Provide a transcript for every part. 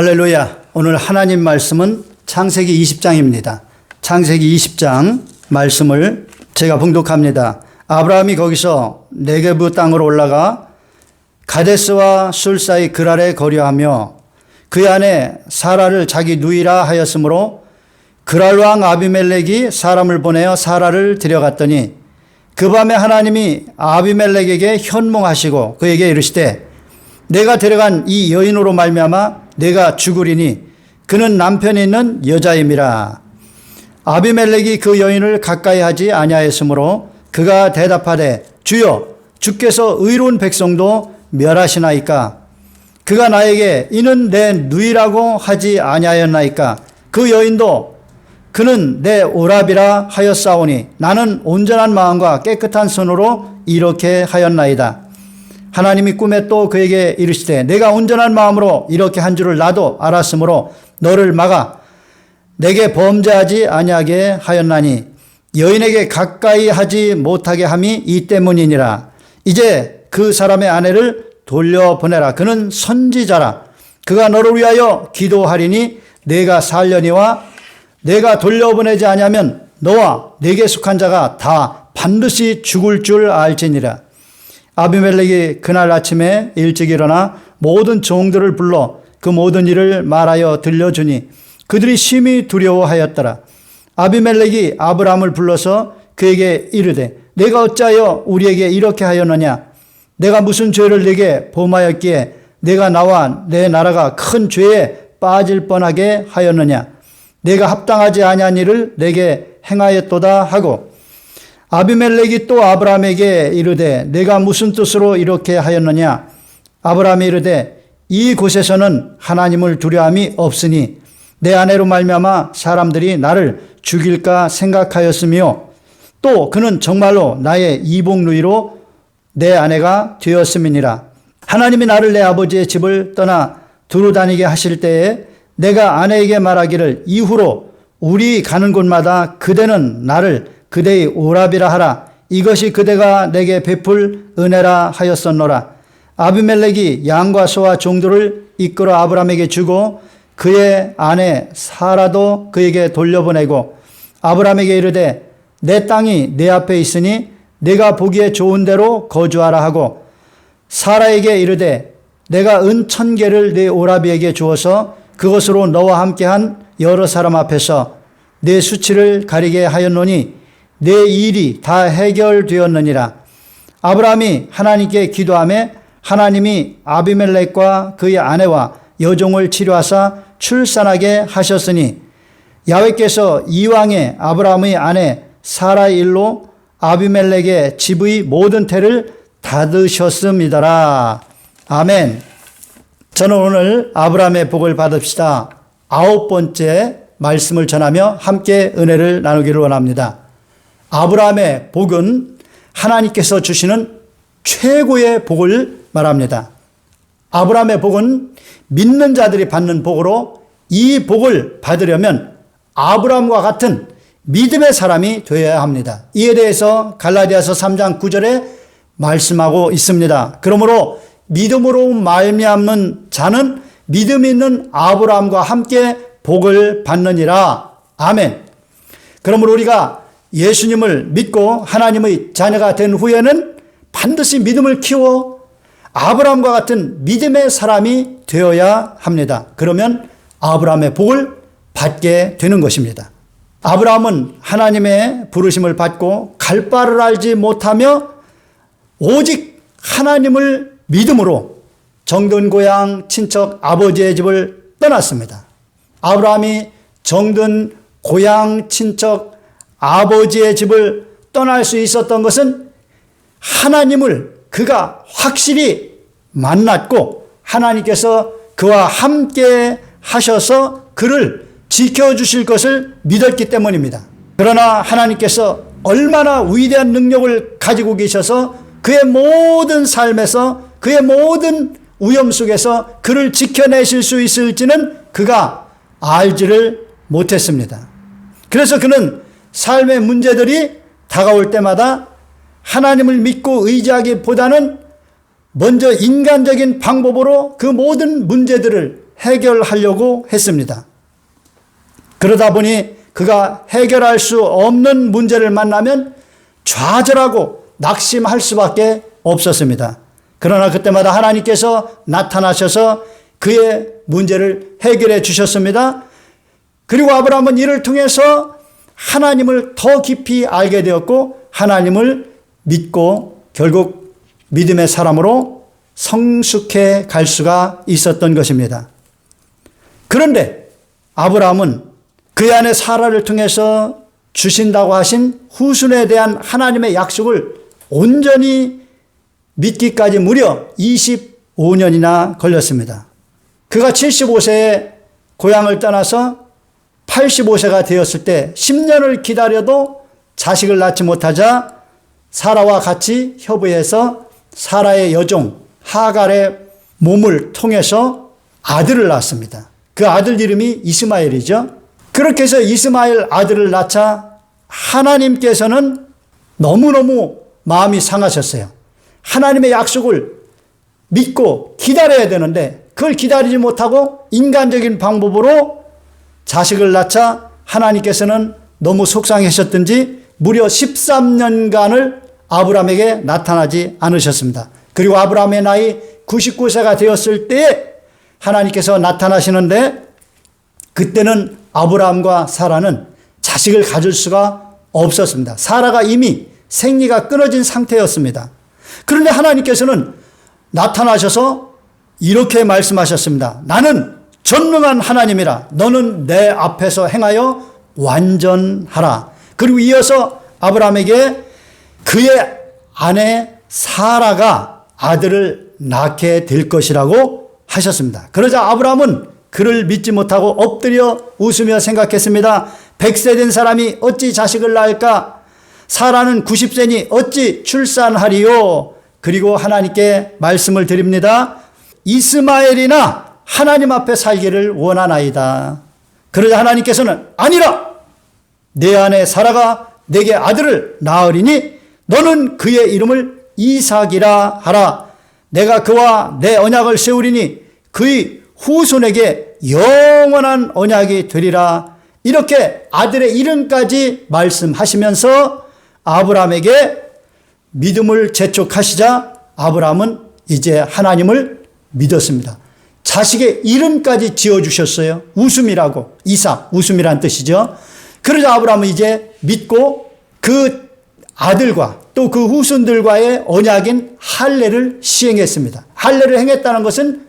할렐루야. 오늘 하나님 말씀은 창세기 20장입니다. 창세기 20장 말씀을 제가 봉독합니다. 아브라함이 거기서 네게브 땅으로 올라가 가데스와 술 사이 그랄에 거류하며 그 안에 사라를 자기 누이라 하였으므로 그랄 왕 아비멜렉이 사람을 보내어 사라를 데려갔더니 그 밤에 하나님이 아비멜렉에게 현몽하시고 그에게 이르시되 내가 데려간 이 여인으로 말미암아 내가 죽으리니 그는 남편이 있는 여자임이라. 아비멜렉이 그 여인을 가까이 하지 아니하였으므로 그가 대답하되 주여 주께서 의로운 백성도 멸하시나이까. 그가 나에게 이는 내 누이라고 하지 아니하였나이까. 그 여인도 그는 내 오라비라 하였사오니 나는 온전한 마음과 깨끗한 손으로 이렇게 하였나이다. 하나님이 꿈에 또 그에게 이르시되 내가 온전한 마음으로 이렇게 한 줄을 나도 알았으므로 너를 막아 내게 범죄하지 아니하게 하였나니 여인에게 가까이 하지 못하게 함이 이 때문이니라. 이제 그 사람의 아내를 돌려보내라. 그는 선지자라. 그가 너를 위하여 기도하리니 내가 살려니와 내가 돌려보내지 아니하면 너와 내게 속한 자가 다 반드시 죽을 줄 알지니라. 아비멜렉이 그날 아침에 일찍 일어나 모든 종들을 불러 그 모든 일을 말하여 들려주니 그들이 심히 두려워하였더라. 아비멜렉이 아브라함을 불러서 그에게 이르되 내가 어찌하여 우리에게 이렇게 하였느냐. 내가 무슨 죄를 네게 범하였기에 내가 나와 내 나라가 큰 죄에 빠질 뻔하게 하였느냐. 내가 합당하지 아니한 일을 내게 행하였도다 하고 아비멜렉이 또 아브라함에게 이르되 내가 무슨 뜻으로 이렇게 하였느냐. 아브라함이 이르되 이 곳에서는 하나님을 두려움이 없으니 내 아내로 말미암아 사람들이 나를 죽일까 생각하였으며 또 그는 정말로 나의 이복 누이로 내 아내가 되었음이니라. 하나님이 나를 내 아버지의 집을 떠나 두루 다니게 하실 때에 내가 아내에게 말하기를 이후로 우리 가는 곳마다 그대는 나를 그대의 오라비라 하라. 이것이 그대가 내게 베풀 은혜라 하였었노라. 아비멜렉이 양과 소와 종들을 이끌어 아브라함에게 주고 그의 아내 사라도 그에게 돌려보내고 아브라함에게 이르되 내 땅이 내 앞에 있으니 내가 보기에 좋은 대로 거주하라 하고 사라에게 이르되 내가 은 1000개를 내 오라비에게 주어서 그것으로 너와 함께한 여러 사람 앞에서 내 수치를 가리게 하였노니 내 일이 다 해결되었느니라. 아브라함이 하나님께 기도하며 하나님이 아비멜렉과 그의 아내와 여종을 치료하사 출산하게 하셨으니 야훼께서 이왕에 아브라함의 아내 사라의 일로 아비멜렉의 집의 모든 태를 닫으셨음이더라. 아멘. 저는 오늘 아브라함의 복을 받읍시다 9번째 말씀을 전하며 함께 은혜를 나누기를 원합니다. 아브라함의 복은 하나님께서 주시는 최고의 복을 말합니다. 아브라함의 복은 믿는 자들이 받는 복으로 이 복을 받으려면 아브라함과 같은 믿음의 사람이 되어야 합니다. 이에 대해서 갈라디아서 3장 9절에 말씀하고 있습니다. 그러므로 믿음으로 말미암는 자는 믿음이 있는 아브라함과 함께 복을 받느니라. 아멘. 그러므로 우리가 예수님을 믿고 하나님의 자녀가 된 후에는 반드시 믿음을 키워 아브라함과 같은 믿음의 사람이 되어야 합니다. 그러면 아브라함의 복을 받게 되는 것입니다. 아브라함은 하나님의 부르심을 받고 갈 바를 알지 못하며 오직 하나님을 믿음으로 정든 고향 친척 아버지의 집을 떠났습니다. 아브라함이 정든 고향 친척 아버지의 집을 떠날 수 있었던 것은 하나님을 그가 확실히 만났고 하나님께서 그와 함께 하셔서 그를 지켜주실 것을 믿었기 때문입니다. 그러나 하나님께서 얼마나 위대한 능력을 가지고 계셔서 그의 모든 삶에서 그의 모든 위험 속에서 그를 지켜내실 수 있을지는 그가 알지를 못했습니다. 그래서 그는 삶의 문제들이 다가올 때마다 하나님을 믿고 의지하기보다는 먼저 인간적인 방법으로 그 모든 문제들을 해결하려고 했습니다. 그러다 보니 그가 해결할 수 없는 문제를 만나면 좌절하고 낙심할 수밖에 없었습니다. 그러나 그때마다 하나님께서 나타나셔서 그의 문제를 해결해 주셨습니다. 그리고 아브라함은 이를 통해서 하나님을 더 깊이 알게 되었고 하나님을 믿고 결국 믿음의 사람으로 성숙해 갈 수가 있었던 것입니다. 그런데 아브라함은 그의 아내 사라를 통해서 주신다고 하신 후손에 대한 하나님의 약속을 온전히 믿기까지 무려 25년이나 걸렸습니다. 그가 75세에 고향을 떠나서 85세가 되었을 때 10년을 기다려도 자식을 낳지 못하자 사라와 같이 협의해서 사라의 여종 하갈의 몸을 통해서 아들을 낳았습니다. 그 아들 이름이 이스마엘이죠. 그렇게 해서 이스마엘 아들을 낳자 하나님께서는 너무너무 마음이 상하셨어요. 하나님의 약속을 믿고 기다려야 되는데 그걸 기다리지 못하고 인간적인 방법으로 자식을 낳자 하나님께서는 너무 속상하셨든지 무려 13년간을 아브라함에게 나타나지 않으셨습니다. 그리고 아브라함의 나이 99세가 되었을 때에 하나님께서 나타나시는데 그때는 아브라함과 사라는 자식을 가질 수가 없었습니다. 사라가 이미 생리가 끊어진 상태였습니다. 그런데 하나님께서는 나타나셔서 이렇게 말씀하셨습니다. 나는 전능한 하나님이라 너는 내 앞에서 행하여 완전하라. 그리고 이어서 아브라함에게 그의 아내 사라가 아들을 낳게 될 것이라고 하셨습니다. 그러자 아브라함은 그를 믿지 못하고 엎드려 웃으며 생각했습니다. 100세 된 사람이 어찌 자식을 낳을까? 사라는 90세니 어찌 출산하리요? 그리고 하나님께 말씀을 드립니다. 이스마엘이나 하나님 앞에 살기를 원하나이다. 그러자 하나님께서는 아니라 내 아내 사라가 내게 아들을 낳으리니 너는 그의 이름을 이삭이라 하라. 내가 그와 내 언약을 세우리니 그의 후손에게 영원한 언약이 되리라. 이렇게 아들의 이름까지 말씀하시면서 아브라함에게 믿음을 재촉하시자 아브라함은 이제 하나님을 믿었습니다. 자식의 이름까지 지어주셨어요. 웃음이라고. 이삭, 웃음이란 뜻이죠. 그러자 아브라함은 이제 믿고 그 아들과 또 그 후손들과의 언약인 할례를 시행했습니다. 할례를 행했다는 것은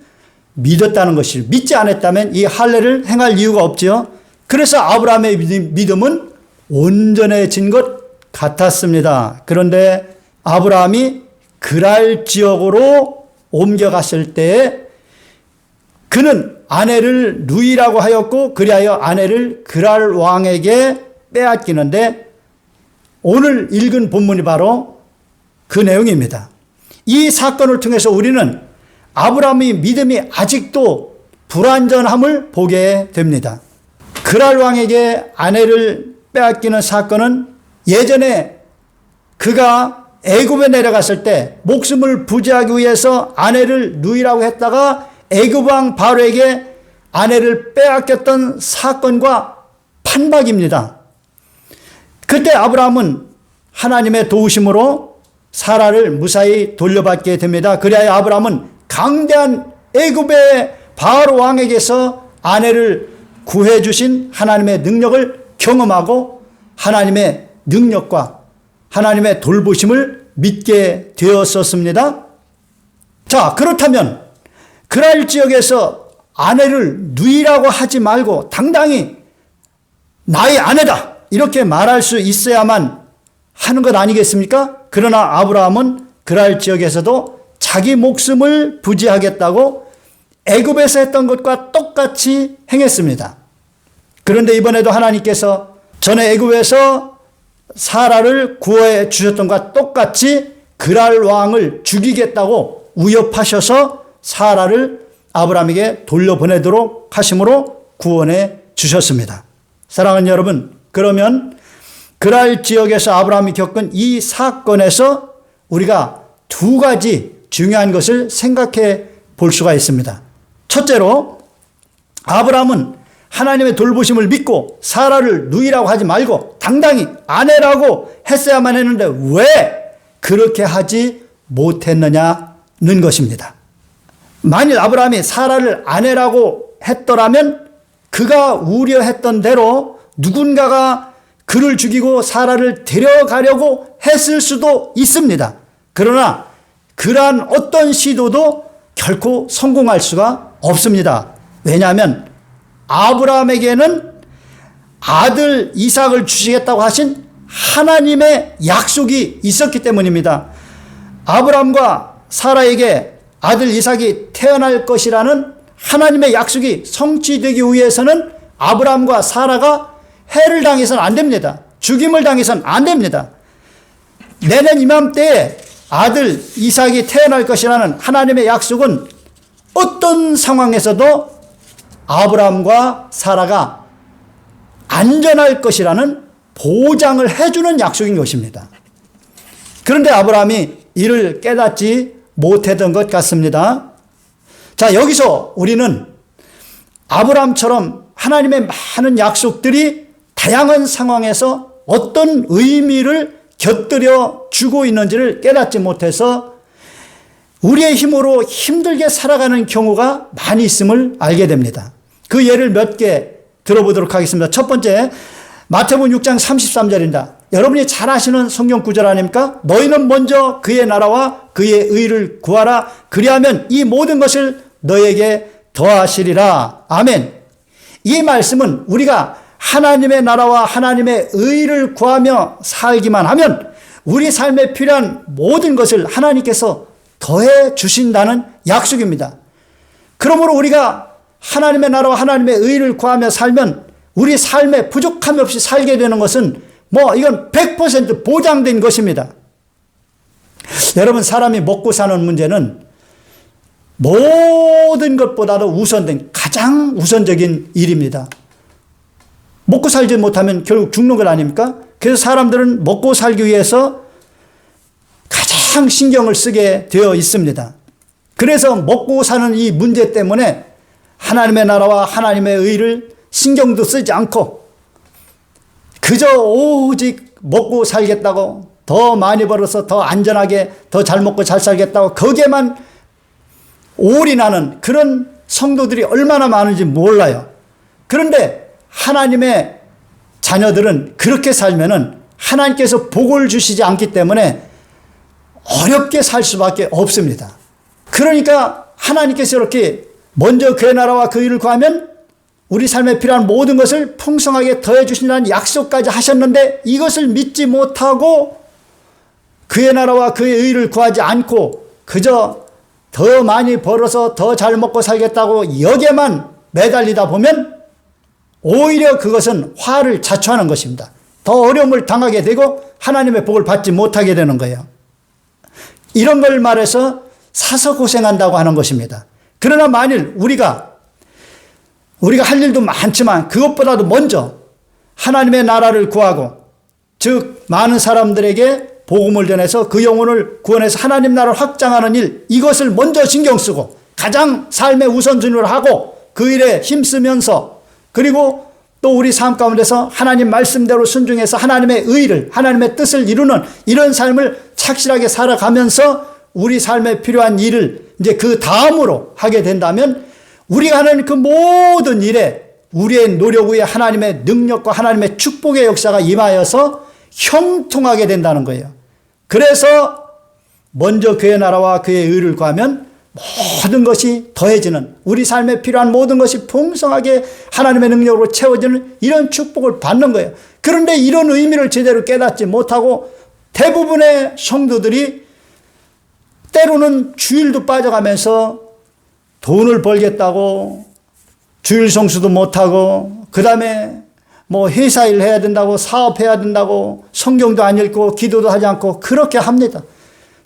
믿었다는 것이죠. 믿지 않았다면 이 할례를 행할 이유가 없죠. 그래서 아브라함의 믿음은 온전해진 것 같았습니다. 그런데 아브라함이 그랄 지역으로 옮겨갔을 때 그는 아내를 누이라고 하였고 그리하여 아내를 그랄 왕에게 빼앗기는데 오늘 읽은 본문이 바로 그 내용입니다. 이 사건을 통해서 우리는 아브라함의 믿음이 아직도 불완전함을 보게 됩니다. 그랄 왕에게 아내를 빼앗기는 사건은 예전에 그가 애굽에 내려갔을 때 목숨을 부지하기 위해서 아내를 누이라고 했다가 애굽 왕 바로에게 아내를 빼앗겼던 사건과 판박입니다. 그때 아브라함은 하나님의 도우심으로 사라를 무사히 돌려받게 됩니다. 그리하여 아브라함은 강대한 애굽의 바로 왕에게서 아내를 구해주신 하나님의 능력을 경험하고 하나님의 능력과 하나님의 돌보심을 믿게 되었었습니다. 자, 그렇다면 그랄 지역에서 아내를 누이라고 하지 말고 당당히 나의 아내다 이렇게 말할 수 있어야만 하는 것 아니겠습니까? 그러나 아브라함은 그랄 지역에서도 자기 목숨을 부지하겠다고 애굽에서 했던 것과 똑같이 행했습니다. 그런데 이번에도 하나님께서 전에 애굽에서 사라를 구해 주셨던 것과 똑같이 그랄 왕을 죽이겠다고 위협하셔서 사라를 아브라함에게 돌려보내도록 하심으로 구원해 주셨습니다. 사랑하는 여러분, 그러면 그랄 지역에서 아브라함이 겪은 이 사건에서 우리가 두 가지 중요한 것을 생각해 볼 수가 있습니다. 첫째로 아브라함은 하나님의 돌보심을 믿고 사라를 누이라고 하지 말고 당당히 아내라고 했어야만 했는데 왜 그렇게 하지 못했느냐는 것입니다. 만일 아브라함이 사라를 아내라고 했더라면 그가 우려했던 대로 누군가가 그를 죽이고 사라를 데려가려고 했을 수도 있습니다. 그러나 그러한 어떤 시도도 결코 성공할 수가 없습니다. 왜냐하면 아브라함에게는 아들 이삭을 주시겠다고 하신 하나님의 약속이 있었기 때문입니다. 아브라함과 사라에게 아들 이삭이 태어날 것이라는 하나님의 약속이 성취되기 위해서는 아브라함과 사라가 해를 당해서는 안 됩니다. 죽임을 당해서는 안 됩니다. 내년 이맘때에 아들 이삭이 태어날 것이라는 하나님의 약속은 어떤 상황에서도 아브라함과 사라가 안전할 것이라는 보장을 해주는 약속인 것입니다. 그런데 아브라함이 이를 깨닫지 못했던 것 같습니다. 자, 여기서 우리는 아브라함처럼 하나님의 많은 약속들이 다양한 상황에서 어떤 의미를 곁들여 주고 있는지를 깨닫지 못해서 우리의 힘으로 힘들게 살아가는 경우가 많이 있음을 알게 됩니다. 그 예를 몇 개 들어보도록 하겠습니다. 첫 번째, 마태복음 6장 33절입니다. 여러분이 잘 아시는 성경 구절 아닙니까? 너희는 먼저 그의 나라와 그의 의를 구하라. 그리하면 이 모든 것을 너에게 더하시리라. 아멘. 이 말씀은 우리가 하나님의 나라와 하나님의 의를 구하며 살기만 하면 우리 삶에 필요한 모든 것을 하나님께서 더해 주신다는 약속입니다. 그러므로 우리가 하나님의 나라와 하나님의 의를 구하며 살면 우리 삶에 부족함이 없이 살게 되는 것은 이건 100% 보장된 것입니다. 여러분, 사람이 먹고 사는 문제는 모든 것보다도 우선된 가장 우선적인 일입니다. 먹고 살지 못하면 결국 죽는 것 아닙니까? 그래서 사람들은 먹고 살기 위해서 가장 신경을 쓰게 되어 있습니다. 그래서 먹고 사는 이 문제 때문에 하나님의 나라와 하나님의 의를 신경도 쓰지 않고 그저 오직 먹고 살겠다고, 더 많이 벌어서 더 안전하게 더 잘 먹고 잘 살겠다고 거기에만 올인하는 그런 성도들이 얼마나 많은지 몰라요. 그런데 하나님의 자녀들은 그렇게 살면은 하나님께서 복을 주시지 않기 때문에 어렵게 살 수밖에 없습니다. 그러니까 하나님께서 이렇게 먼저 그의 나라와 그 일을 구하면 우리 삶에 필요한 모든 것을 풍성하게 더해 주신다는 약속까지 하셨는데 이것을 믿지 못하고 그의 나라와 그의 의를 구하지 않고 그저 더 많이 벌어서 더 잘 먹고 살겠다고 여기에만 매달리다 보면 오히려 그것은 화를 자초하는 것입니다. 더 어려움을 당하게 되고 하나님의 복을 받지 못하게 되는 거예요. 이런 걸 말해서 사서 고생한다고 하는 것입니다. 그러나 만일 우리가 할 일도 많지만 그것보다도 먼저 하나님의 나라를 구하고, 즉 많은 사람들에게 복음을 전해서 그 영혼을 구원해서 하나님 나라를 확장하는 일, 이것을 먼저 신경 쓰고 가장 삶의 우선순위로 하고 그 일에 힘쓰면서, 그리고 또 우리 삶 가운데서 하나님 말씀대로 순종해서 하나님의 의를, 하나님의 뜻을 이루는 이런 삶을 착실하게 살아가면서 우리 삶에 필요한 일을 이제 그 다음으로 하게 된다면 우리가 하는 그 모든 일에 우리의 노력 위에 하나님의 능력과 하나님의 축복의 역사가 임하여서 형통하게 된다는 거예요. 그래서 먼저 그의 나라와 그의 의를 구하면 모든 것이 더해지는, 우리 삶에 필요한 모든 것이 풍성하게 하나님의 능력으로 채워지는 이런 축복을 받는 거예요. 그런데 이런 의미를 제대로 깨닫지 못하고 대부분의 성도들이 때로는 주일도 빠져가면서 돈을 벌겠다고 주일 성수도 못하고, 그 다음에 회사 일 해야 된다고, 사업해야 된다고, 성경도 안 읽고 기도도 하지 않고 그렇게 합니다.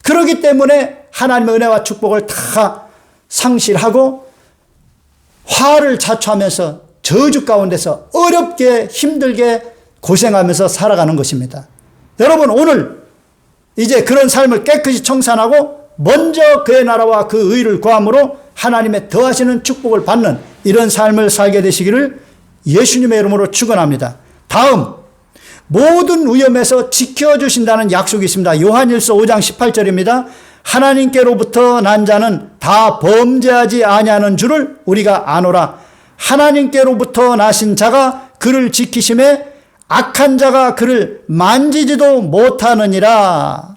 그렇기 때문에 하나님의 은혜와 축복을 다 상실하고 화를 자초하면서 저주 가운데서 어렵게 힘들게 고생하면서 살아가는 것입니다. 여러분, 오늘 이제 그런 삶을 깨끗이 청산하고 먼저 그의 나라와 그 의를 구함으로 하나님의 더하시는 축복을 받는 이런 삶을 살게 되시기를 예수님의 이름으로 축원합니다. 다음, 모든 위험에서 지켜주신다는 약속이 있습니다. 요한일서 5장 18절입니다. 하나님께로부터 난 자는 다 범죄하지 아니하는 줄을 우리가 아노라. 하나님께로부터 나신 자가 그를 지키심에 악한 자가 그를 만지지도 못하느니라.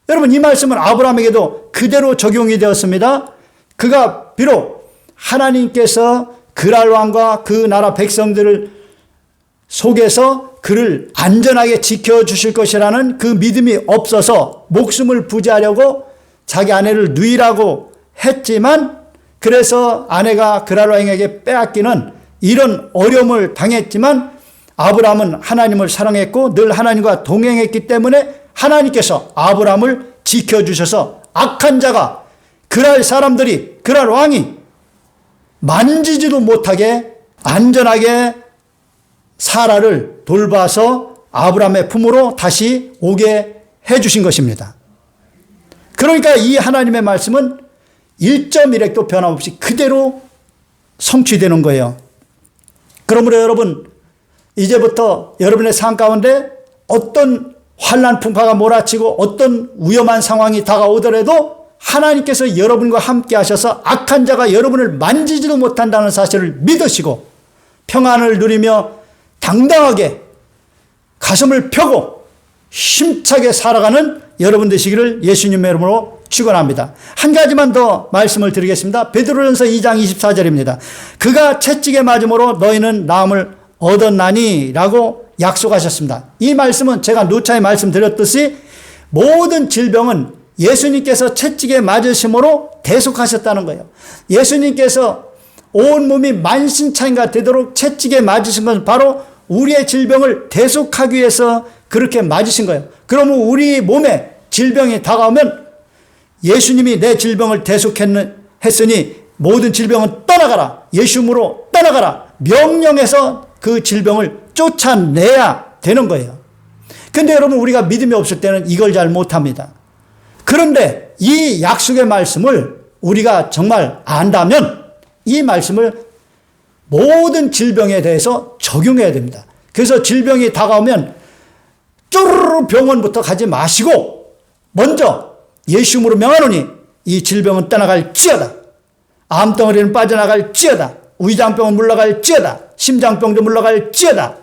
여러분, 이 말씀은 아브라함에게도 그대로 적용이 되었습니다. 그가 비록 하나님께서 그랄 왕과 그 나라 백성들을 속에서 그를 안전하게 지켜주실 것이라는 그 믿음이 없어서 목숨을 부지하려고 자기 아내를 누이라고 했지만, 그래서 아내가 그랄 왕에게 빼앗기는 이런 어려움을 당했지만 아브라함은 하나님을 사랑했고 늘 하나님과 동행했기 때문에 하나님께서 아브라함을 지켜주셔서 악한 자가, 그랄 사람들이, 그랄 왕이 만지지도 못하게 안전하게 사라를 돌봐서 아브라함의 품으로 다시 오게 해주신 것입니다. 그러니까 이 하나님의 말씀은 1.1획도 변함없이 그대로 성취되는 거예요. 그러므로 여러분, 이제부터 여러분의 삶 가운데 어떤 환난 풍파가 몰아치고 어떤 위험한 상황이 다가오더라도 하나님께서 여러분과 함께 하셔서 악한 자가 여러분을 만지지도 못한다는 사실을 믿으시고 평안을 누리며 당당하게 가슴을 펴고 힘차게 살아가는 여러분 되시기를 예수님의 이름으로 축원합니다. 한 가지만 더 말씀을 드리겠습니다. 베드로전서 2장 24절입니다. 그가 채찍에 맞음으로 너희는 나음을 얻었나니 라고 약속하셨습니다. 이 말씀은 제가 누차에 말씀드렸듯이 모든 질병은 예수님께서 채찍에 맞으심으로 대속하셨다는 거예요. 예수님께서 온 몸이 만신창이가 되도록 채찍에 맞으신 것은 바로 우리의 질병을 대속하기 위해서 그렇게 맞으신 거예요. 그러면 우리 몸에 질병이 다가오면 예수님이 내 질병을 대속했으니 모든 질병은 떠나가라. 예수님으로 떠나가라. 명령해서 그 질병을 쫓아내야 되는 거예요. 근데 여러분, 우리가 믿음이 없을 때는 이걸 잘 못합니다. 그런데 이 약속의 말씀을 우리가 정말 안다면 이 말씀을 모든 질병에 대해서 적용해야 됩니다. 그래서 질병이 다가오면 쪼르르 병원부터 가지 마시고 먼저 예수님으로 명하노니 이 질병은 떠나갈지어다. 암덩어리는 빠져나갈지어다. 위장병은 물러갈지어다. 심장병도 물러갈지어다.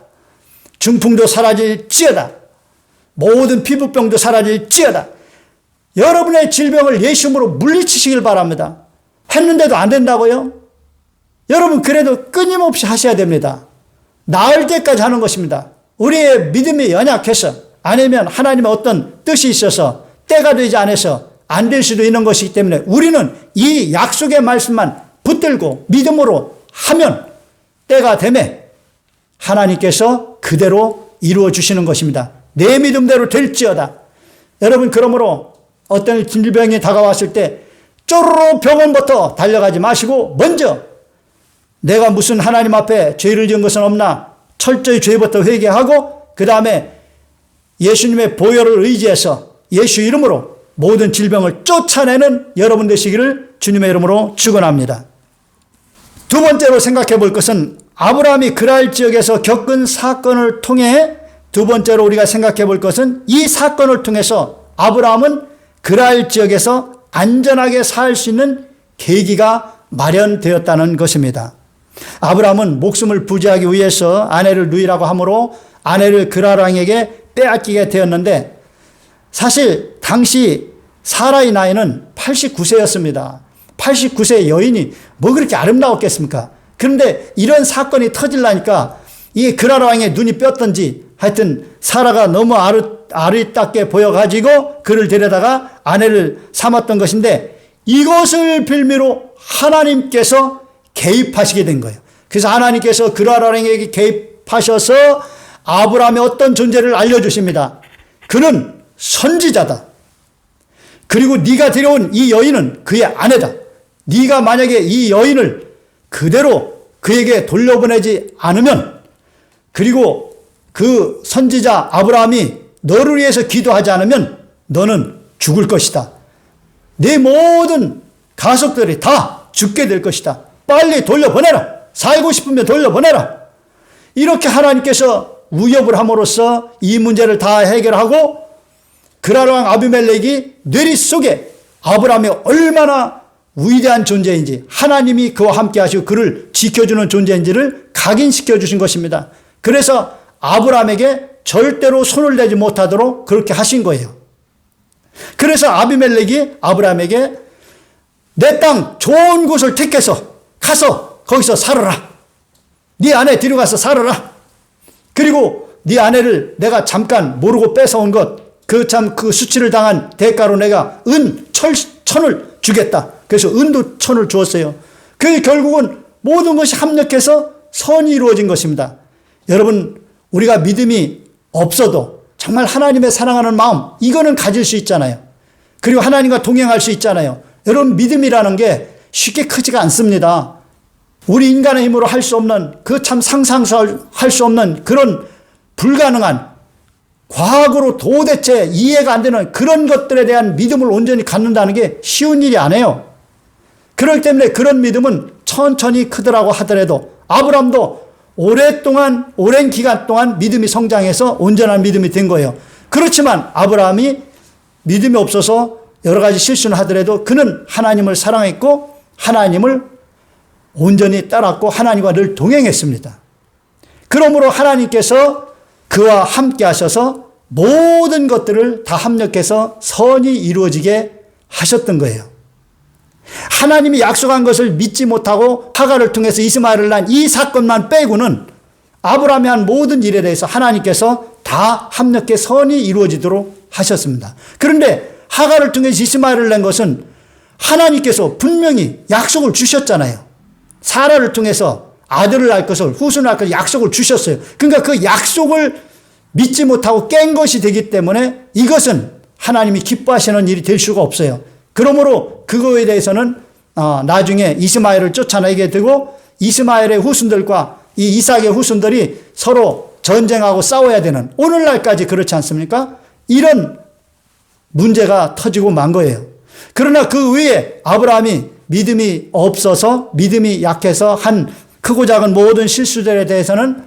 중풍도 사라질지어다. 모든 피부병도 사라질지어다. 여러분의 질병을 예수님으로 물리치시길 바랍니다. 했는데도 안 된다고요? 여러분, 그래도 끊임없이 하셔야 됩니다. 나을 때까지 하는 것입니다. 우리의 믿음이 연약해서 아니면 하나님의 어떤 뜻이 있어서 때가 되지 않아서 안 될 수도 있는 것이기 때문에 우리는 이 약속의 말씀만 붙들고 믿음으로 하면 때가 되면 하나님께서 그대로 이루어 주시는 것입니다. 내 믿음대로 될지어다. 여러분, 그러므로 어떤 질병이 다가왔을 때 쪼르르 병원부터 달려가지 마시고 먼저 내가 무슨 하나님 앞에 죄를 지은 것은 없나 철저히 죄부터 회개하고 그 다음에 예수님의 보혈을 의지해서 예수 이름으로 모든 질병을 쫓아내는 여러분 되시기를 주님의 이름으로 축원합니다. 두 번째로 생각해 볼 것은 아브라함이 그랄 지역에서 겪은 사건을 통해 두 번째로 우리가 생각해 볼 것은 이 사건을 통해서 아브라함은 그랄 지역에서 안전하게 살 수 있는 계기가 마련되었다는 것입니다. 아브라함은 목숨을 부지하기 위해서 아내를 누이라고 하므로 아내를 그랄 왕에게 빼앗기게 되었는데 사실 당시 사라의 나이는 89세였습니다. 89세 여인이 뭐 그렇게 아름다웠겠습니까? 그런데 이런 사건이 터질라니까 이 그랄 왕의 눈이 뼈던지 하여튼 사라가 너무 아리답게 보여가지고 그를 데려다가 아내를 삼았던 것인데 이것을 빌미로 하나님께서 개입하시게 된 거예요. 그래서 하나님께서 그랄 왕에게 개입하셔서 아브라함의 어떤 존재를 알려주십니다. 그는 선지자다. 그리고 네가 데려온 이 여인은 그의 아내다. 네가 만약에 이 여인을 그대로 그에게 돌려보내지 않으면 그리고 그 선지자 아브라함이 너를 위해서 기도하지 않으면 너는 죽을 것이다. 네 모든 가족들이 다 죽게 될 것이다. 빨리 돌려보내라. 살고 싶으면 돌려보내라. 이렇게 하나님께서 위협을 함으로써 이 문제를 다 해결하고 그랄 왕 아비멜렉이 뇌리 속에 아브라함이 얼마나 위대한 존재인지, 하나님이 그와 함께 하시고 그를 지켜주는 존재인지를 각인시켜 주신 것입니다. 그래서 아브라함에게 절대로 손을 대지 못하도록 그렇게 하신 거예요. 그래서 아비멜렉이 아브라함에게 내 땅 좋은 곳을 택해서 가서 거기서 살아라. 네 아내 데려가서 살아라. 그리고 네 아내를 내가 잠깐 모르고 뺏어온 것, 그 수치를 당한 대가로 내가 천을 주겠다. 그래서 은도 천을 주었어요. 그 결국은 모든 것이 합력해서 선이 이루어진 것입니다. 여러분, 우리가 믿음이 없어도 정말 하나님의 사랑하는 마음, 이거는 가질 수 있잖아요. 그리고 하나님과 동행할 수 있잖아요. 여러분, 믿음이라는 게 쉽게 크지가 않습니다. 우리 인간의 힘으로 할 수 없는, 그 참 상상할 수 없는 그런 불가능한, 과학으로 도대체 이해가 안 되는 그런 것들에 대한 믿음을 온전히 갖는다는 게 쉬운 일이 아니에요. 그렇기 때문에 그런 믿음은 천천히 크더라고 하더라도 아브라함도 오랜 기간 동안 믿음이 성장해서 온전한 믿음이 된 거예요. 그렇지만 아브라함이 믿음이 없어서 여러 가지 실수는 하더라도 그는 하나님을 사랑했고 하나님을 온전히 따랐고 하나님과 늘 동행했습니다. 그러므로 하나님께서 그와 함께 하셔서 모든 것들을 다 합력해서 선이 이루어지게 하셨던 거예요. 하나님이 약속한 것을 믿지 못하고 하갈을 통해서 이스마엘을 낳은 이 사건만 빼고는 아브라함이 한 모든 일에 대해서 하나님께서 다 합력해 선이 이루어지도록 하셨습니다. 그런데 하갈을 통해서 이스마엘을 낳은 것은 하나님께서 분명히 약속을 주셨잖아요. 사라를 통해서 아들을 낳을 것을, 후손을 낳을 것을 약속을 주셨어요. 그러니까 그 약속을 믿지 못하고 깬 것이 되기 때문에 이것은 하나님이 기뻐하시는 일이 될 수가 없어요. 그러므로 그거에 대해서는 나중에 이스마엘을 쫓아내게 되고 이스마엘의 후손들과 이 이삭의 후손들이 서로 전쟁하고 싸워야 되는, 오늘날까지 그렇지 않습니까? 이런 문제가 터지고 만 거예요. 그러나 그 외에 아브라함이 믿음이 없어서, 믿음이 약해서 한 크고 작은 모든 실수들에 대해서는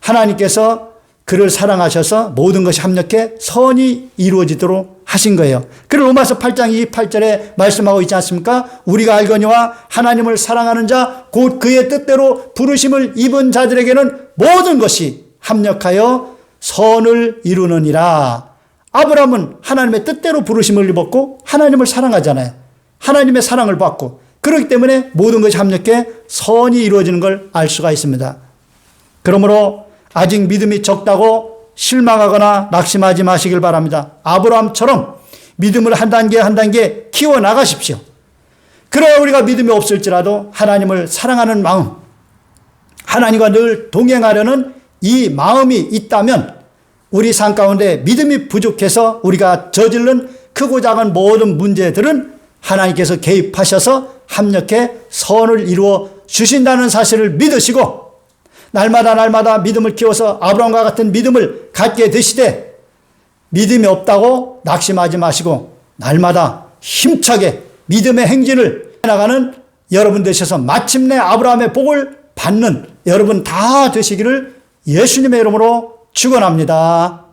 하나님께서 그를 사랑하셔서 모든 것이 합력해 선이 이루어지도록 하신 거예요. 그리고 로마서 8장 28절에 말씀하고 있지 않습니까? 우리가 알거니와 하나님을 사랑하는 자 곧 그의 뜻대로 부르심을 입은 자들에게는 모든 것이 합력하여 선을 이루느니라. 아브라함은 하나님의 뜻대로 부르심을 입었고 하나님을 사랑하잖아요. 하나님의 사랑을 받고, 그렇기 때문에 모든 것이 합력해 선이 이루어지는 걸 알 수가 있습니다. 그러므로 아직 믿음이 적다고 실망하거나 낙심하지 마시길 바랍니다. 아브라함처럼 믿음을 한 단계 한 단계 키워나가십시오. 그래야 우리가 믿음이 없을지라도 하나님을 사랑하는 마음, 하나님과 늘 동행하려는 이 마음이 있다면 우리 삶 가운데 믿음이 부족해서 우리가 저지른 크고 작은 모든 문제들은 하나님께서 개입하셔서 합력해 선을 이루어 주신다는 사실을 믿으시고 날마다 믿음을 키워서 아브라함과 같은 믿음을 갖게 되시되, 믿음이 없다고 낙심하지 마시고 날마다 힘차게 믿음의 행진을 해나가는 여러분 되셔서 마침내 아브라함의 복을 받는 여러분 다 되시기를 예수님의 이름으로 축원합니다.